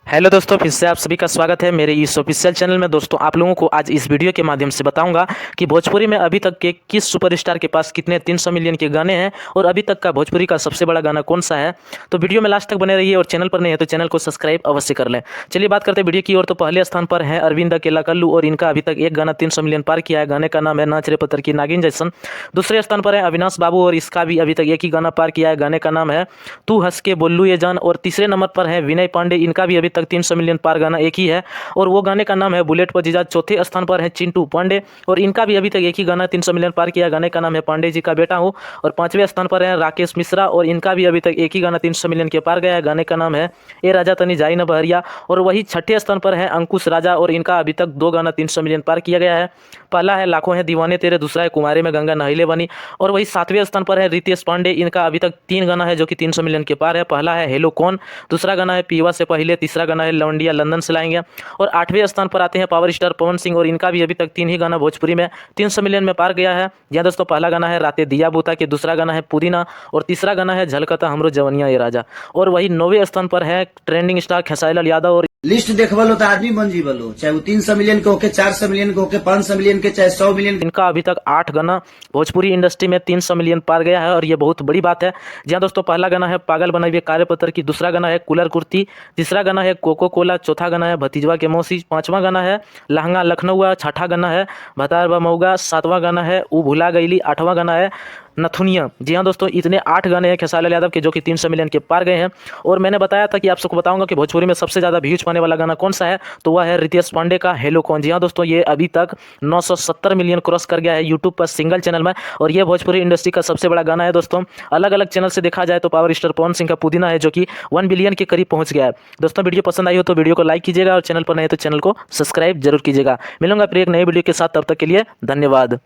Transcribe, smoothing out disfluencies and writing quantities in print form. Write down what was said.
Hello दोस्तों, फिर से आप सभी का स्वागत है मेरे इस ऑफिशियल चैनल में। दोस्तों, आप लोगों को आज इस वीडियो के माध्यम से बताऊंगा कि भोजपुरी में अभी तक के किस सुपरस्टार के पास कितने 300 मिलियन के गाने हैं और अभी तक का भोजपुरी का सबसे बड़ा गाना कौन सा है। तो वीडियो में लास्ट तक बने रहिए और चैनल पर नहीं है तो चैनल को सब्सक्राइब अवश्य कर लें। चलिए बात करते हैं वीडियो की ओर। तो पहले स्थान पर है अरविंद अकेला कल्लू और इनका अभी तक एक गाना 300 मिलियन पार किया है। गाने का नाम है नाच रे पत्थर की नागिन जैसन। दूसरे स्थान पर है अविनाश बाबू और इसका भी अभी तक एक ही गाना पार किया है। गाने का नाम है तू हंस के बोलू ये जान। और तीसरे नंबर पर है विनय पांडे, इनका भी अभी तक 300 मिलियन पार गाना एक ही है और वो गाने का नाम है बुलेट पर जीजा। चौथे स्थान पर है चिंटू पांडे और इनका भी अभी तक एक ही गाना 300 मिलियन पार किया। गाने का नाम है पांडे जी का बेटा हूँ। और पांचवें स्थान पर है राकेश मिश्रा और इनका भी अभी तक एक ही गाना 300 मिलियन के पार गया है। गाने का नाम है ए राजा तनी जाई न बहरिया। और वही छठे स्थान पर है अंकुश राजा और इनका अभी तक दो गाना 300 मिलियन पार किया गया है। पहला है लाखों है दीवाने तेरे, दूसरा है कुमारे में गंगा नहिले बनी। और वही सातवें स्थान पर है रितेश पांडे, इनका अभी तक तीन गाना है जो कि 300 मिलियन के पार है। पहला है हेलो कौन, दूसरा गाना है पीवा से पहले, तीसरा गाना है लौंडिया लंदन से लाएंगे। और आठवें स्थान पर आते हैं पावर स्टार पवन सिंह और इनका भी अभी तक तीन ही गाना भोजपुरी में 300 मिलियन में पार गया है। यह दोस्तों पहला गाना है राते दिया बूता के, दूसरा गाना है पुदीना और तीसरा गाना है झलकता हमरो जवनिया ये राजा। और वही 9वें स्थान पर है ट्रेंडिंग स्टार खेसारी लाल यादव और लिस्ट देखवलो तो आदमी बन जीवलो, चाहे वो 300 मिलियन के होके, 400 मिलियन के होके, 500 मिलियन के, चाहे 100 मिलियन। इनका अभी तक 8 गाना भोजपुरी इंडस्ट्री में 300 मिलियन पार गया है और ये बहुत बड़ी बात है। जहाँ दोस्तों पहला गाना है पागल बनाई हुई कार्यपत्र की, दूसरा गाना है कूलर कुर्ती, तीसरा गाना है कोको कोला, चौथा गाना है भतीजवा के मौसी, पांचवा गाना है लहंगा लखनऊ, छठा गाना है भतार बा मऊगा, सातवां गाना है ऊ भुला गईली, आठवां गाना है नथुनिया। जी हाँ दोस्तों, इतने 8 गाने हैं खेसारी लाल यादव के जो कि 300 मिलियन के पार गए हैं। और मैंने बताया था कि आप सबको बताऊंगा कि भोजपुरी में सबसे ज़्यादा व्यूज पाने वाला गाना कौन सा है, तो वह है रितेश पांडे का हेलो कौन। जी हाँ दोस्तों, ये अभी तक 970 मिलियन क्रॉस कर गया है यूट्यूब पर सिंगल चैनल में और ये भोजपुरी इंडस्ट्री का सबसे बड़ा गाना है दोस्तों। अलग अलग चैनल से देखा जाए तो पावर स्टार पवन सिंह का पुदीना है जो कि 1 बिलियन के करीब पहुंच गया है। दोस्तों वीडियो पसंद आई हो तो वीडियो को लाइक कीजिएगा और चैनल पर नहीं तो चैनल को सब्सक्राइब जरूर कीजिएगा। मिलूंगा फिर एक नई वीडियो के साथ, तब तक के लिए धन्यवाद।